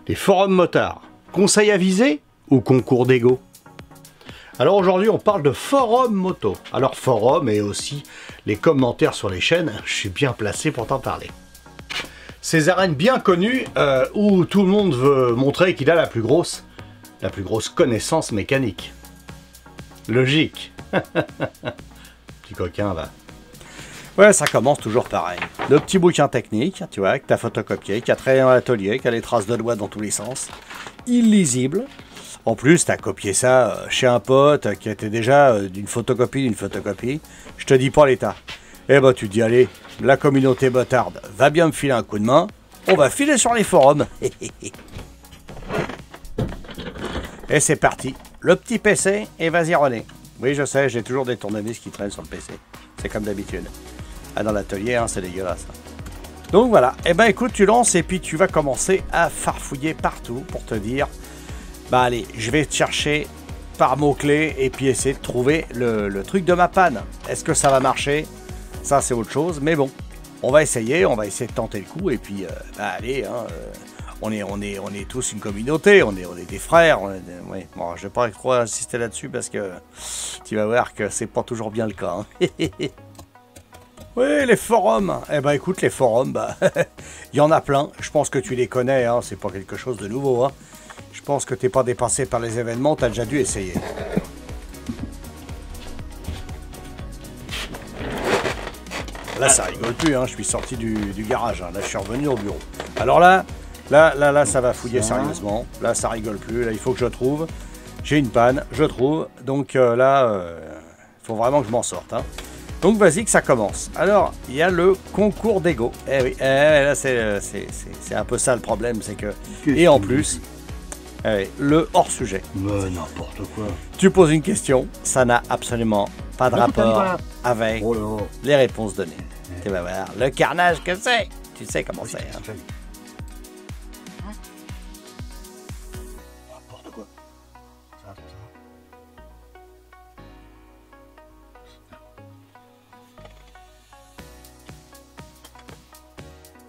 Les forums motards, conseils avisés ou concours d'ego? Alors aujourd'hui on parle de forum moto. Alors forum et aussi les commentaires sur les chaînes, je suis bien placé pour t'en parler. Ces arènes bien connues où tout le monde veut montrer qu'il a la plus grosse connaissance mécanique. Logique. Petit coquin va. Ouais, ça commence toujours pareil. Le petit bouquin technique, tu vois, que t'as photocopié, qui a traîné dans l'atelier, qui a les traces de doigts dans tous les sens. Illisible. En plus, t'as copié ça chez un pote qui était déjà d'une photocopie. Je te dis pas l'état. Eh ben, tu te dis, allez, la communauté motarde va bien me filer un coup de main. On va filer sur les forums. Et c'est parti. Le petit PC et vas-y René. Oui, je sais, j'ai toujours des tournevis qui traînent sur le PC. C'est comme d'habitude. Ah, dans l'atelier, hein, c'est dégueulasse. Donc voilà, eh ben écoute, tu lances et puis tu vas commencer à farfouiller partout pour te dire, bah allez, je vais te chercher par mots-clés et puis essayer de trouver le truc de ma panne. Est-ce que ça va marcher? Ça c'est autre chose, mais bon, on va essayer de tenter le coup et puis, bah allez, hein, on est tous une communauté, on est des frères. Ouais. Bon, je vais pas trop insister là-dessus parce que tu vas voir que c'est pas toujours bien le cas. Hein. Oui, les forums. Eh ben écoute, les forums, bah, il y en a plein. Je pense que tu les connais, hein. C'est pas quelque chose de nouveau. Hein. Je pense que t'es pas dépassé par les événements, t'as déjà dû essayer. Là, ça rigole plus, hein. Je suis sorti du garage. Hein. Là, je suis revenu au bureau. Alors là, ça va fouiller sérieusement. Là, ça rigole plus. Là, il faut que je trouve. J'ai une panne, je trouve. Donc là, faut vraiment que je m'en sorte. Hein. Donc vas-y que ça commence. Alors, il y a le concours d'ego. Eh oui, là c'est un peu ça le problème, c'est que... Et en plus, le hors-sujet. Mais n'importe quoi. Tu poses une question, ça n'a absolument pas de rapport avec les réponses données. Tu vas voir le carnage que c'est. Tu sais comment c'est. Hein. N'importe quoi.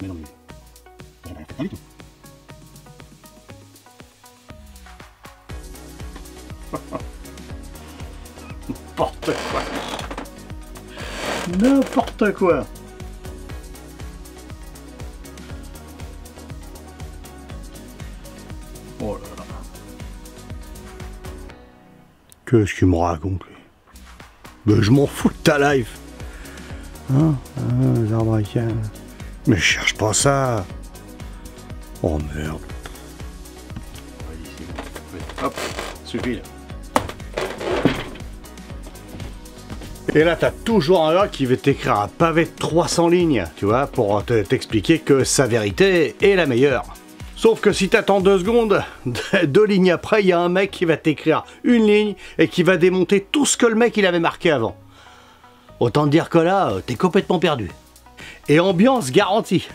Mais non, mais j'en ai pas du tout. N'importe quoi. N'importe quoi. Oh là là. Qu'est-ce qu'il me raconte, lui? Mais je m'en fous de ta life. Hein? Les Américains. Mais je cherche pas ça. Oh merde. Hop, suffit là. Et là, t'as toujours un gars qui veut t'écrire un pavé de 300 lignes, tu vois, pour t'expliquer que sa vérité est la meilleure. Sauf que si t'attends 2 secondes, 2 lignes après, il y a un mec qui va t'écrire une ligne et qui va démonter tout ce que le mec il avait marqué avant. Autant te dire que là, t'es complètement perdu. Et ambiance garantie.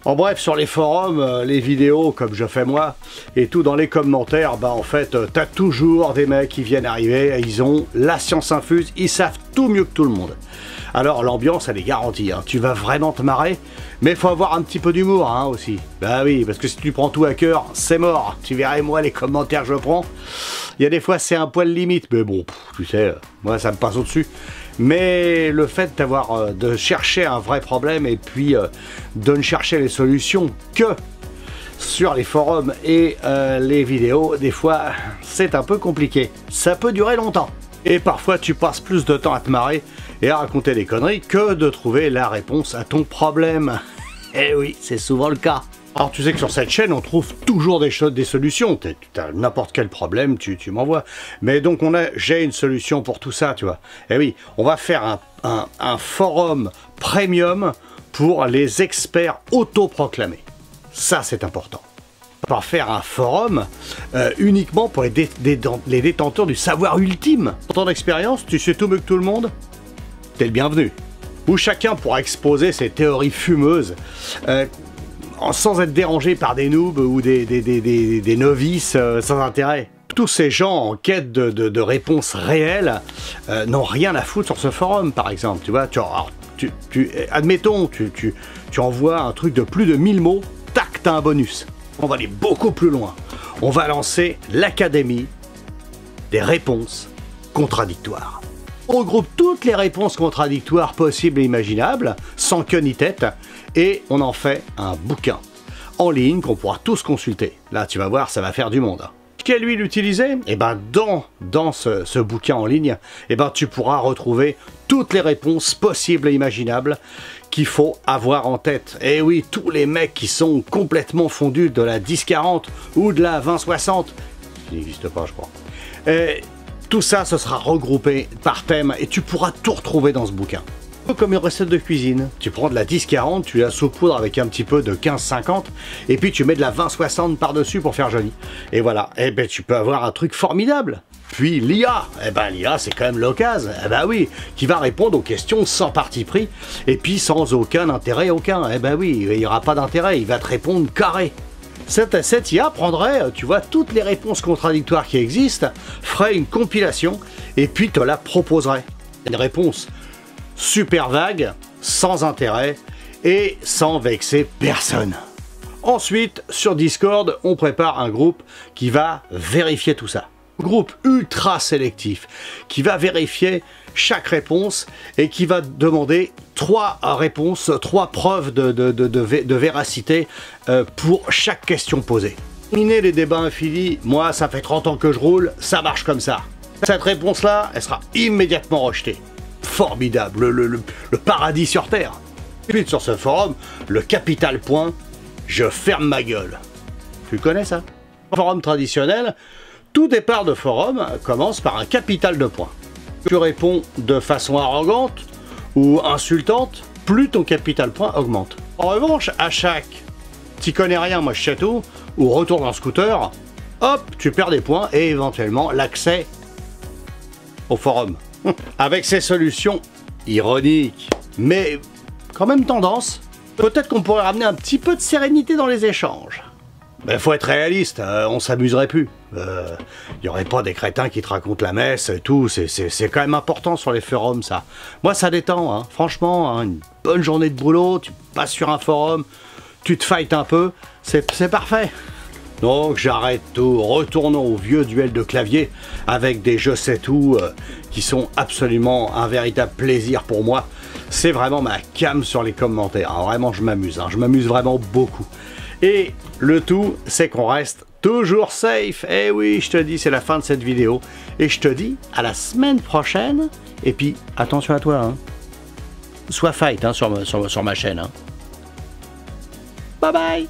En bref, sur les forums, les vidéos, comme je fais moi, et tout dans les commentaires, bah en fait, t'as toujours des mecs qui viennent arriver, et ils ont la science infuse, ils savent tout mieux que tout le monde. Alors l'ambiance, elle est garantie, hein. Tu vas vraiment te marrer, mais il faut avoir un petit peu d'humour hein, aussi. Bah oui, parce que si tu prends tout à cœur, c'est mort. Tu verrais moi les commentaires que je prends. Il y a des fois c'est un poil limite, mais bon, tu sais, moi ça me passe au-dessus. Mais le fait d'avoir de chercher un vrai problème et puis de ne chercher les solutions que sur les forums et les vidéos, des fois c'est un peu compliqué. Ça peut durer longtemps. Et parfois tu passes plus de temps à te marrer et à raconter des conneries que de trouver la réponse à ton problème. Et oui, c'est souvent le cas. Alors tu sais que sur cette chaîne, on trouve toujours des solutions. Tu as n'importe quel problème, tu m'envoies. Mais donc j'ai une solution pour tout ça, tu vois. Et oui, on va faire un forum premium pour les experts autoproclamés. Ça, c'est important. On va faire un forum uniquement pour les détenteurs du savoir ultime. Pour ton expérience, tu sais tout mieux que tout le monde, t'es le bienvenu. Où chacun pourra exposer ses théories fumeuses sans être dérangé par des noobs ou des novices sans intérêt. Tous ces gens en quête de réponses réelles n'ont rien à foutre sur ce forum, par exemple. Tu vois, admettons, tu envoies un truc de plus de 1000 mots, tac, t'as un bonus. On va aller beaucoup plus loin. On va lancer l'Académie des réponses contradictoires. On regroupe toutes les réponses contradictoires possibles et imaginables, sans queue ni tête, et on en fait un bouquin en ligne qu'on pourra tous consulter. Là, tu vas voir, ça va faire du monde. Quel huile utiliser? Eh ben, dans ce bouquin en ligne, eh ben, tu pourras retrouver toutes les réponses possibles et imaginables qu'il faut avoir en tête. Et oui, tous les mecs qui sont complètement fondus de la 10-40 ou de la 20-60, qui n'existe pas, je crois. Tout ça, ce sera regroupé par thème et tu pourras tout retrouver dans ce bouquin. Comme une recette de cuisine. Tu prends de la 10-40, tu la saupoudres avec un petit peu de 15-50 et puis tu mets de la 20-60 par-dessus pour faire joli. Et voilà, et ben tu peux avoir un truc formidable. Puis l'IA, eh ben l'IA c'est quand même l'occasion, eh ben oui, qui va répondre aux questions sans parti pris et puis sans aucun intérêt aucun. Eh ben oui, il n'y aura pas d'intérêt, il va te répondre carré. Cette IA prendrait, tu vois, toutes les réponses contradictoires qui existent, ferait une compilation et puis te la proposerait. Une réponse super vague, sans intérêt et sans vexer personne. Ensuite, sur Discord, on prépare un groupe qui va vérifier tout ça. Groupe ultra sélectif qui va vérifier chaque réponse et qui va demander 3 réponses, 3 preuves de véracité pour chaque question posée. Terminer les débats infinis, moi ça fait 30 ans que je roule, ça marche comme ça. Cette réponse-là, elle sera immédiatement rejetée. Formidable, le paradis sur Terre. Et puis sur ce forum, le capital point, je ferme ma gueule. Tu connais ça? Forum traditionnel, tout départ de forum commence par un capital de points. Tu réponds de façon arrogante ou insultante, plus ton capital point augmente. En revanche, à chaque t'y connais rien, moi je sais tout, ou retourne en scooter, hop, tu perds des points et éventuellement l'accès au forum. Avec ces solutions ironiques, mais quand même tendance, peut-être qu'on pourrait ramener un petit peu de sérénité dans les échanges. Mais faut être réaliste, on s'amuserait plus. Y aurait pas des crétins qui te racontent la messe et tout, c'est quand même important sur les forums ça. Moi ça détend, hein. Franchement, hein, une bonne journée de boulot, tu passes sur un forum, tu te fightes un peu, c'est parfait. Donc j'arrête tout, retournons au vieux duel de clavier avec des je sais tout qui sont absolument un véritable plaisir pour moi. C'est vraiment ma came sur les commentaires, hein. Vraiment je m'amuse vraiment beaucoup. Et le tout, c'est qu'on reste toujours safe. Eh oui, je te dis, c'est la fin de cette vidéo. Et je te dis à la semaine prochaine. Et puis, attention à toi, hein. Sois fight hein, sur ma chaîne. Hein. Bye bye.